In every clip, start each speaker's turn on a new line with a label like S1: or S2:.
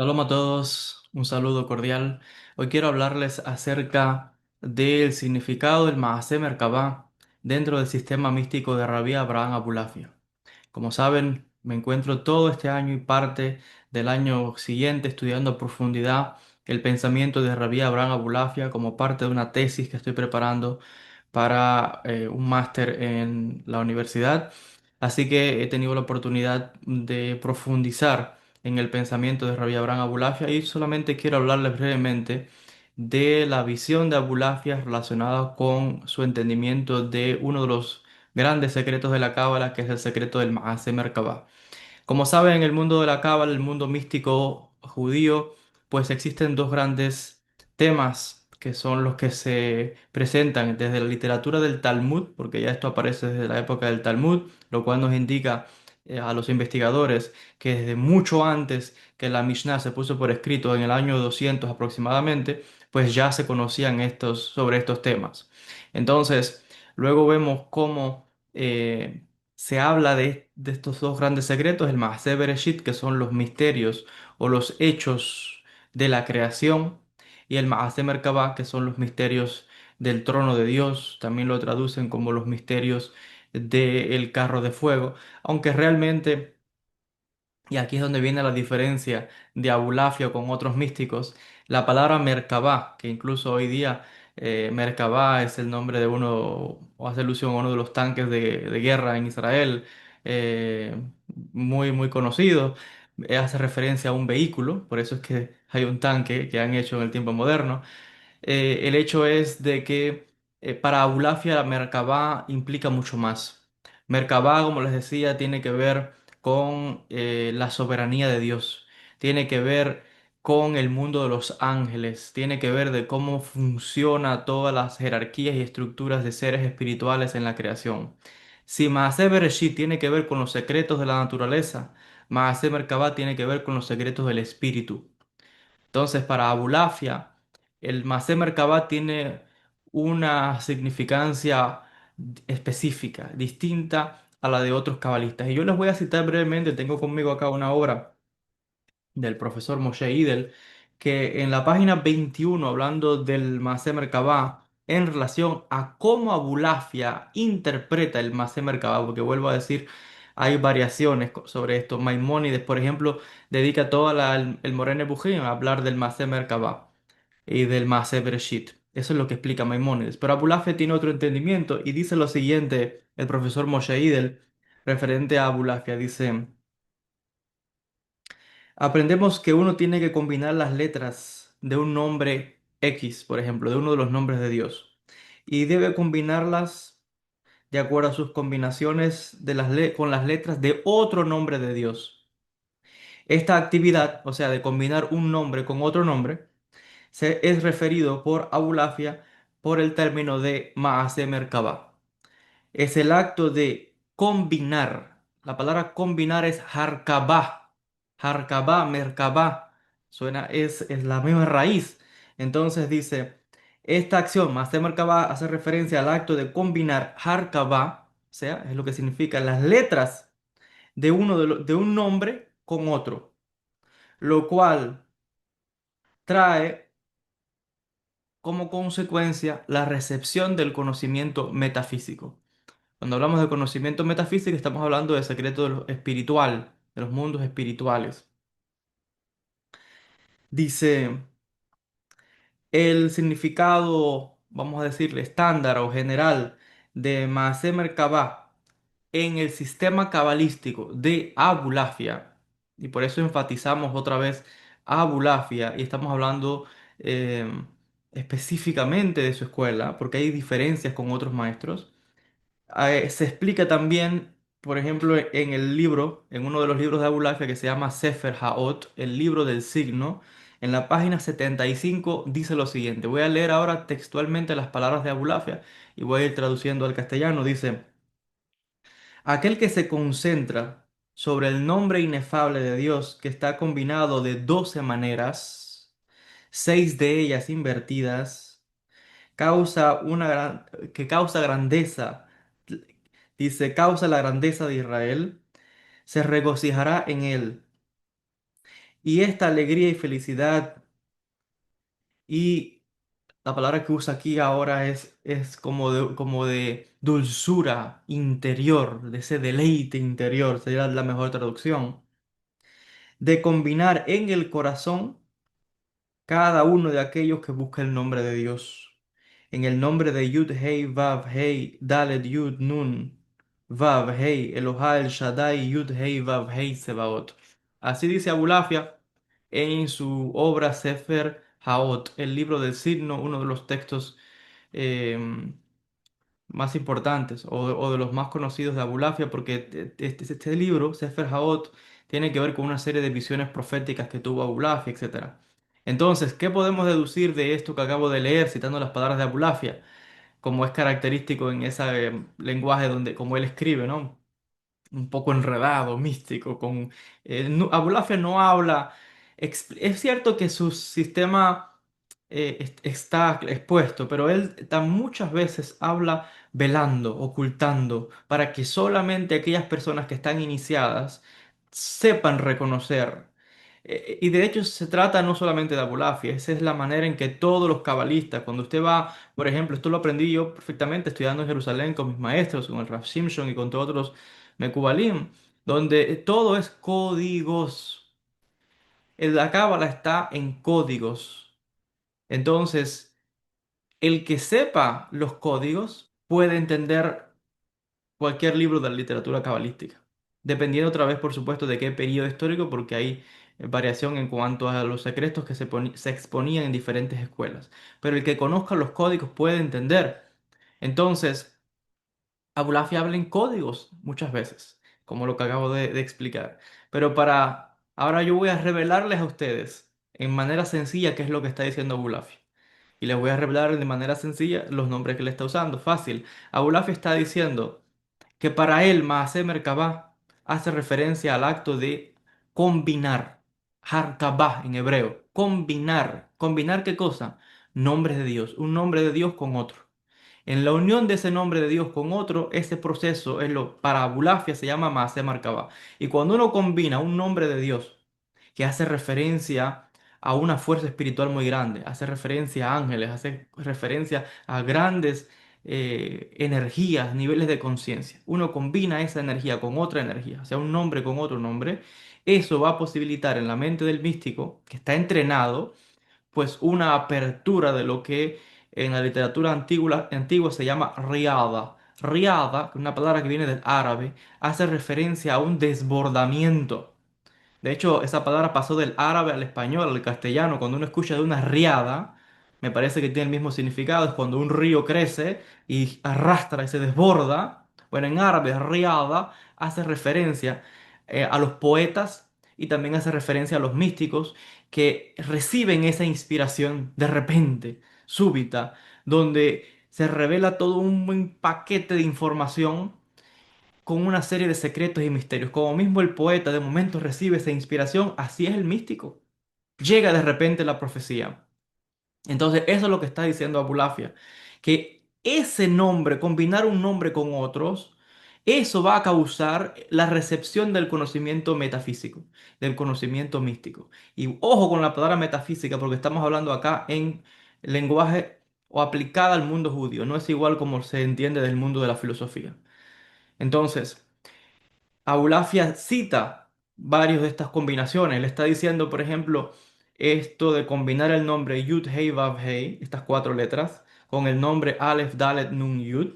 S1: Shalom a todos, un saludo cordial. Hoy quiero hablarles acerca del significado del Maaseh Merkabah dentro del sistema místico de Rabbi Abraham Abulafia. Como saben, me encuentro todo este año y parte del año siguiente estudiando a profundidad el pensamiento de Rabbi Abraham Abulafia como parte de una tesis que estoy preparando para un máster en la universidad. Así que he tenido la oportunidad de profundizar en el pensamiento de Rabbi Abraham Abulafia y solamente quiero hablarles brevemente de la visión de Abulafia relacionada con su entendimiento de uno de los grandes secretos de la Cábala, que es el secreto del Maaseh Merkabah. Como saben, en el mundo de la Cábala, el mundo místico judío, pues existen dos grandes temas que son los que se presentan desde la literatura del Talmud, porque ya esto aparece desde la época del Talmud, lo cual nos indica a los investigadores que desde mucho antes que la Mishnah se puso por escrito en el año 200 aproximadamente, pues ya se conocían sobre estos temas. Entonces, luego vemos cómo se habla de estos dos grandes secretos, el Maaseh Bereshit, que son los misterios o los hechos de la creación, y el Maaseh Merkabah, que son los misterios del trono de Dios. También lo traducen como los misterios del carro de fuego, aunque realmente, y aquí es donde viene la diferencia de Abulafia con otros místicos, la palabra Merkabah, que incluso hoy día Merkabah es el nombre de uno, o hace alusión a uno de los tanques de guerra en Israel, eh, muy conocido, hace referencia a un vehículo, por eso es que hay un tanque que han hecho en el tiempo moderno. El hecho es de que para Abulafia la Merkabah implica mucho más. Merkabah, como les decía, tiene que ver con la soberanía de Dios, tiene que ver con el mundo de los ángeles, tiene que ver de cómo funciona todas las jerarquías y estructuras de seres espirituales en la creación. Si Maaseh Bereshit tiene que ver con los secretos de la naturaleza, Maaseh Merkabah tiene que ver con los secretos del espíritu. Entonces, para Abulafia, el Masé Merkabah tiene una significancia específica, distinta a la de otros cabalistas. Y yo les voy a citar brevemente, tengo conmigo acá una obra del profesor Moshe Idel, que en la página 21, hablando del Masé Merkabah, en relación a cómo Abulafia interpreta el Masé Merkabah, porque vuelvo a decir, hay variaciones sobre esto. Maimónides, por ejemplo, dedica toda el Morene Bujín a hablar del Masé Merkabah y del Masé Bereshit. Eso es lo que explica Maimónides. Pero Abulafia tiene otro entendimiento y dice lo siguiente, el profesor Moshe Idel, referente a Abulafia, dice... Aprendemos que uno tiene que combinar las letras de un nombre X, por ejemplo, de uno de los nombres de Dios, y debe combinarlas de acuerdo a sus combinaciones con las letras de otro nombre de Dios. Esta actividad, o sea, de combinar un nombre con otro nombre, es referido por Abulafia por el término de Maaseh Merkabah. Es el acto de combinar. La palabra combinar es harkabah. Harkabah, merkabah. Suena, es la misma raíz. Entonces dice, esta acción, más de merkabah, hace referencia al acto de combinar harkabah, o sea, es lo que significa las letras de un nombre con otro, lo cual trae como consecuencia la recepción del conocimiento metafísico. Cuando hablamos de conocimiento metafísico, estamos hablando del secreto de lo espiritual, de los mundos espirituales. Dice, el significado, vamos a decirle, estándar o general de Maaseh Merkabah en el sistema cabalístico de Abulafia, y por eso enfatizamos otra vez Abulafia, y estamos hablando eh, específicamente de su escuela, porque hay diferencias con otros maestros. Se explica también, por ejemplo, en el libro, en uno de los libros de Abulafia que se llama Sefer Haot, el libro del signo, en la página 75 dice lo siguiente. Voy a leer ahora textualmente las palabras de Abulafia y voy a ir traduciendo al castellano. Dice, aquel que se concentra sobre el nombre inefable de Dios que está combinado de 12 maneras, 6 de ellas invertidas, que causa grandeza, dice, causa la grandeza de Israel, se regocijará en él Y esta alegría y felicidad y la palabra que usa aquí ahora es como de dulzura interior, de ese deleite interior, sería la mejor traducción, de combinar en el corazón cada uno de aquellos que busca el nombre de Dios. En el nombre de Yud Hei Vav Hei Dalet Yud Nun Vav Hei Elohá El Shaddai Yud Hei Vav Hei Sebaot. Así dice Abulafia en su obra Sefer Haot, el libro del signo, uno de los textos eh, más importantes o de los más conocidos de Abulafia, porque este libro, Sefer Haot, tiene que ver con una serie de visiones proféticas que tuvo Abulafia, etcétera. Entonces, ¿qué podemos deducir de esto que acabo de leer, citando las palabras de Abulafia, como es característico en ese lenguaje donde, como él escribe, ¿no? Un poco enredado, místico, Abulafia no habla, es cierto que su sistema está expuesto, pero él muchas veces habla velando, ocultando, para que solamente aquellas personas que están iniciadas sepan reconocer. Y de hecho se trata no solamente de Abulafia, esa es la manera en que todos los cabalistas, cuando usted va, por ejemplo, esto lo aprendí yo perfectamente estudiando en Jerusalén con mis maestros, con el Rav Shimshon y con todos otros Mekubalim, donde todo es códigos. La cábala está en códigos. Entonces, el que sepa los códigos puede entender cualquier libro de la literatura cabalística, dependiendo otra vez, por supuesto, de qué periodo histórico, porque hay variación en cuanto a los secretos que se exponían en diferentes escuelas. Pero el que conozca los códigos puede entender. Entonces, Abulafia habla en códigos muchas veces, como lo que acabo de explicar. Pero ahora yo voy a revelarles a ustedes en manera sencilla qué es lo que está diciendo Abulafia. Y les voy a revelar de manera sencilla los nombres que le está usando. Fácil. Abulafia está diciendo que para él Maaseh Merkabah hace referencia al acto de combinar. Harkabah en hebreo. Combinar. ¿Combinar qué cosa? Nombres de Dios. Un nombre de Dios con otro. En la unión de ese nombre de Dios con otro, ese proceso para Abulafia se llama Maaseh Merkabah. Y cuando uno combina un nombre de Dios que hace referencia a una fuerza espiritual muy grande, hace referencia a ángeles, hace referencia a grandes energías, niveles de conciencia. Uno combina esa energía con otra energía, o sea, un nombre con otro nombre. Eso va a posibilitar en la mente del místico, que está entrenado, pues una apertura de lo que en la literatura antigua se llama riada. Riada, que es una palabra que viene del árabe, hace referencia a un desbordamiento. De hecho, esa palabra pasó del árabe al español, al castellano. Cuando uno escucha de una riada, me parece que tiene el mismo significado. Es cuando un río crece y arrastra y se desborda. Bueno, en árabe, riada hace referencia a los poetas y también hace referencia a los místicos que reciben esa inspiración de repente, súbita, donde se revela todo un buen paquete de información con una serie de secretos y misterios. Como mismo el poeta de momento recibe esa inspiración, así es el místico. Llega de repente la profecía. Entonces, eso es lo que está diciendo Abulafia, que ese nombre, combinar un nombre con otros, eso va a causar la recepción del conocimiento metafísico, del conocimiento místico. Y ojo con la palabra metafísica, porque estamos hablando acá en lenguaje o aplicada al mundo judío, no es igual como se entiende del mundo de la filosofía. Entonces, Aulafia cita varios de estas combinaciones. Le está diciendo, por ejemplo, esto de combinar el nombre Yud Hei Vav Hei, estas cuatro letras, con el nombre Aleph Dalet Nun Yud,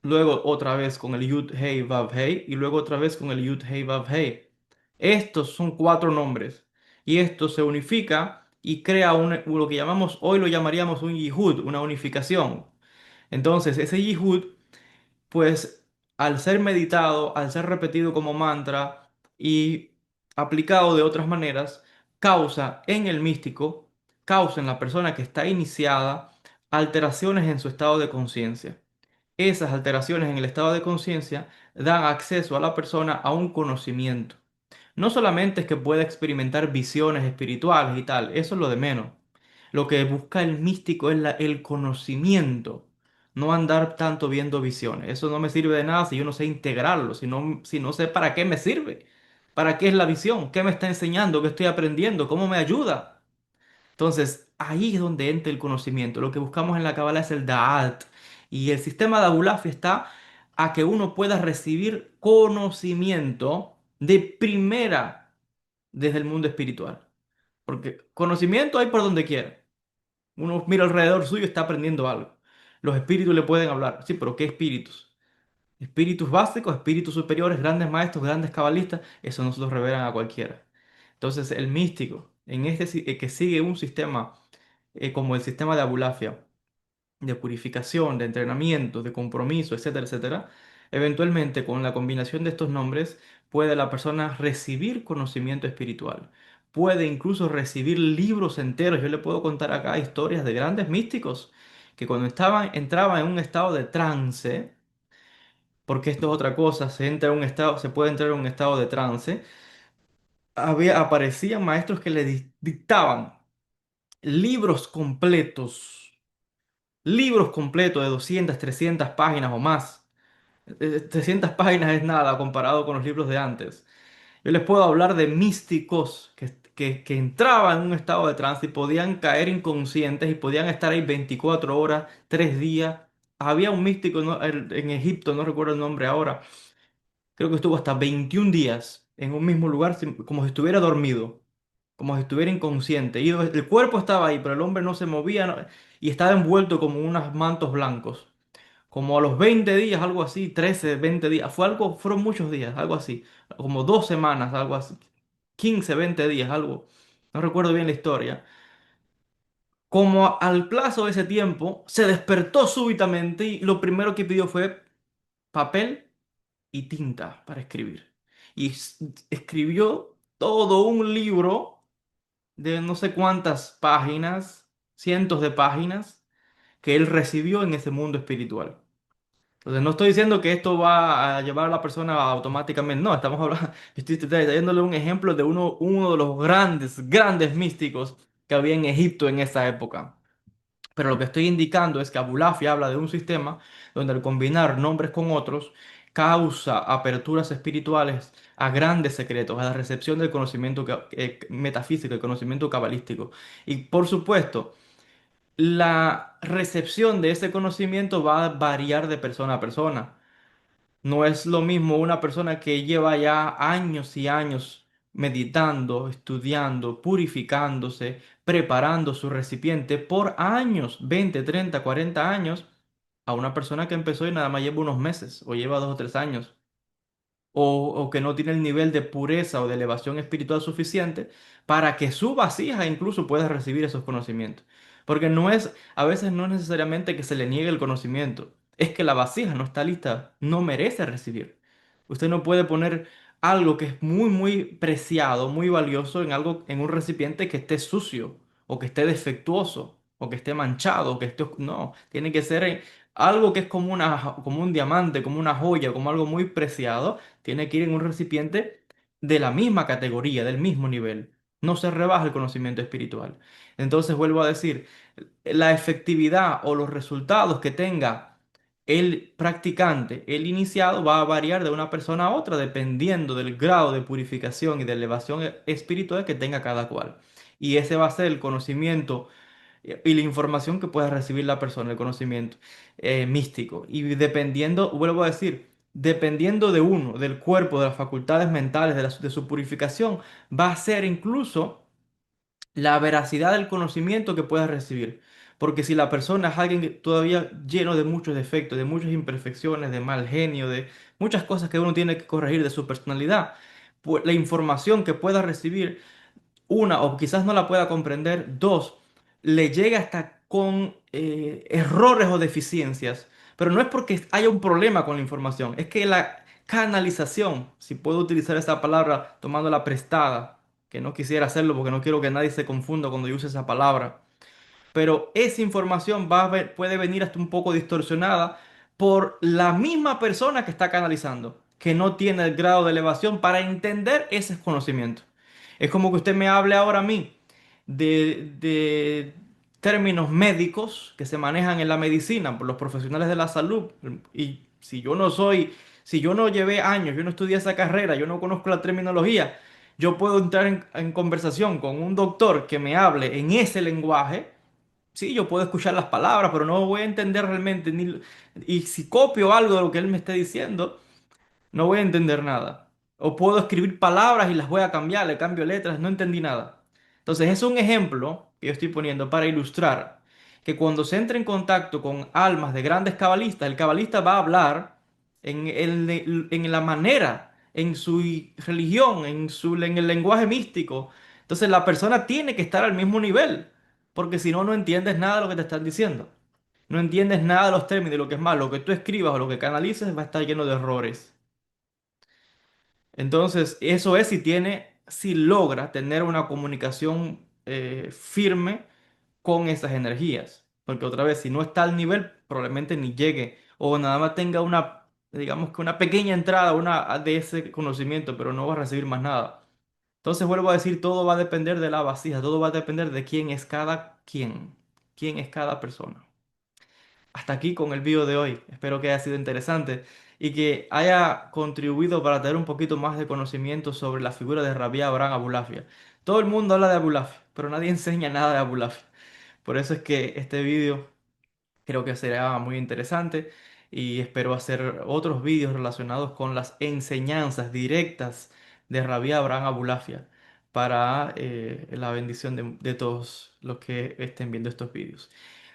S1: luego otra vez con el Yud Hei Vav Hei y luego otra vez con el Yud Hei Vav Hei. Estos son cuatro nombres y esto se unifica y crea lo que llamamos, hoy lo llamaríamos un Yihud, una unificación. Entonces, ese Yihud pues al ser meditado, al ser repetido como mantra y aplicado de otras maneras, causa en el místico, causa en la persona que está iniciada alteraciones en su estado de conciencia. Esas alteraciones en el estado de conciencia dan acceso a la persona a un conocimiento. No solamente es que pueda experimentar visiones espirituales y tal, eso es lo de menos. Lo que busca el místico es el conocimiento, no andar tanto viendo visiones. Eso no me sirve de nada si yo no sé integrarlo, si no sé para qué me sirve. ¿Para qué es la visión? ¿Qué me está enseñando? ¿Qué estoy aprendiendo? ¿Cómo me ayuda? Entonces, ahí es donde entra el conocimiento. Lo que buscamos en la Kabbalah es el Da'at. Y el sistema de Abulafia está a que uno pueda recibir conocimiento de primera desde el mundo espiritual. Porque conocimiento hay por donde quiera. Uno mira alrededor suyo y está aprendiendo algo. Los espíritus le pueden hablar. Sí, pero ¿qué espíritus? Espíritus básicos, espíritus superiores, grandes maestros, grandes cabalistas, eso no se los revelan a cualquiera. Entonces, el místico, que sigue un sistema como el sistema de Abulafia, de purificación, de entrenamiento, de compromiso, etcétera, etcétera, eventualmente con la combinación de estos nombres puede la persona recibir conocimiento espiritual. Puede incluso recibir libros enteros. Yo le puedo contar acá historias de grandes místicos que cuando entraban en un estado de trance, porque esto es otra cosa, se puede entrar en un estado de trance, aparecían maestros que le dictaban libros completos, libros completos de 200, 300 páginas o más. 300 páginas es nada comparado con los libros de antes. Yo les puedo hablar de místicos que entraban en un estado de trance y podían caer inconscientes y podían estar ahí 24 horas, 3 días. Había un místico, ¿no?, en Egipto, no recuerdo el nombre ahora, creo que estuvo hasta 21 días en un mismo lugar, como si estuviera dormido, como si estuviera inconsciente. Y el cuerpo estaba ahí, pero el hombre no se movía, y estaba envuelto como en unos mantos blancos. Como a los 20 días, algo así, 13, 20 días, fueron muchos días, algo así, como 2 semanas, algo así, 15, 20 días, algo, no recuerdo bien la historia. Como al plazo de ese tiempo, se despertó súbitamente y lo primero que pidió fue papel y tinta para escribir. Y escribió todo un libro de no sé cuántas páginas, cientos de páginas, que él recibió en ese mundo espiritual. Entonces, no estoy diciendo que esto va a llevar a la persona automáticamente, no, estamos hablando, estoy trayéndole un ejemplo de uno de los grandes, grandes místicos que había en Egipto en esa época. Pero lo que estoy indicando es que Abulafia habla de un sistema donde al combinar nombres con otros causa aperturas espirituales a grandes secretos, a la recepción del conocimiento metafísico, el conocimiento cabalístico. Y por supuesto, la recepción de ese conocimiento va a variar de persona a persona. No es lo mismo una persona que lleva ya años y años meditando, estudiando, purificándose, preparando su recipiente por años, 20, 30, 40 años, a una persona que empezó y nada más lleva unos meses o lleva 2 o 3 años o que no tiene el nivel de pureza o de elevación espiritual suficiente para que su vasija incluso pueda recibir esos conocimientos. Porque a veces no es necesariamente que se le niegue el conocimiento, es que la vasija no está lista, no merece recibir. Usted no puede poner algo que es muy, muy preciado, muy valioso en un recipiente que esté sucio, o que esté defectuoso, o que esté manchado, o que esté... No, tiene que ser algo que es como un diamante, como una joya, como algo muy preciado, tiene que ir en un recipiente de la misma categoría, del mismo nivel. No se rebaja el conocimiento espiritual. Entonces vuelvo a decir, la efectividad o los resultados que tenga el practicante, el iniciado, va a variar de una persona a otra dependiendo del grado de purificación y de elevación espiritual que tenga cada cual. Y ese va a ser el conocimiento y la información que pueda recibir la persona, el conocimiento místico. Y dependiendo, vuelvo a decir, dependiendo de uno, del cuerpo, de las facultades mentales, de su purificación, va a ser incluso la veracidad del conocimiento que pueda recibir. Porque si la persona es alguien todavía lleno de muchos defectos, de muchas imperfecciones, de mal genio, de muchas cosas que uno tiene que corregir de su personalidad, pues la información que pueda recibir, una, o quizás no la pueda comprender; dos, le llega hasta con errores o deficiencias. Pero no es porque haya un problema con la información, es que la canalización, si puedo utilizar esa palabra tomándola prestada, que no quisiera hacerlo porque no quiero que nadie se confunda cuando yo use esa palabra, pero esa información puede venir hasta un poco distorsionada por la misma persona que está canalizando, que no tiene el grado de elevación para entender ese conocimiento. Es como que usted me hable ahora a mí de términos médicos que se manejan en la medicina por los profesionales de la salud. Y si yo no soy Si yo no llevé años, yo no estudié esa carrera, yo no conozco la terminología, yo puedo entrar en conversación con un doctor que me hable en ese lenguaje. Sí, yo puedo escuchar las palabras, pero no voy a entender realmente ni... Y si copio algo de lo que él me esté diciendo, no voy a entender nada. O puedo escribir palabras y las voy a cambiar, le cambio letras, no entendí nada. Entonces, es un ejemplo que yo estoy poniendo para ilustrar que cuando se entra en contacto con almas de grandes cabalistas, el cabalista va a hablar en la manera, en su religión, en el lenguaje místico. Entonces, la persona tiene que estar al mismo nivel, porque si no, no entiendes nada de lo que te están diciendo. No entiendes nada de los términos, y lo que es más, lo que tú escribas o lo que canalices va a estar lleno de errores. Entonces, eso es si logra tener una comunicación firme con esas energías. Porque otra vez, si no está al nivel, probablemente ni llegue o nada más tenga una, digamos que una pequeña entrada de ese conocimiento, pero no va a recibir más nada. Entonces, vuelvo a decir, todo va a depender de la vasija, todo va a depender de quién es cada persona. Hasta aquí con el video de hoy. Espero que haya sido interesante y que haya contribuido para tener un poquito más de conocimiento sobre la figura de Rabbi Abraham Abulafia. Todo el mundo habla de Abulafia, pero nadie enseña nada de Abulafia. Por eso es que este video creo que será muy interesante y espero hacer otros vídeos relacionados con las enseñanzas directas de Rabbi Abraham Abulafia para la bendición de todos los que estén viendo estos vídeos.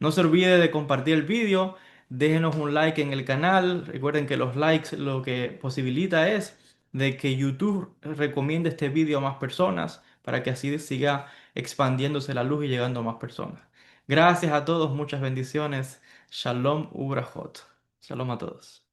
S1: No se olvide de compartir el vídeo, déjenos un like en el canal. Recuerden que los likes lo que posibilita es de que YouTube recomiende este vídeo a más personas para que así siga expandiéndose la luz y llegando a más personas. Gracias a todos, muchas bendiciones. Shalom Ubrajot. Shalom a todos.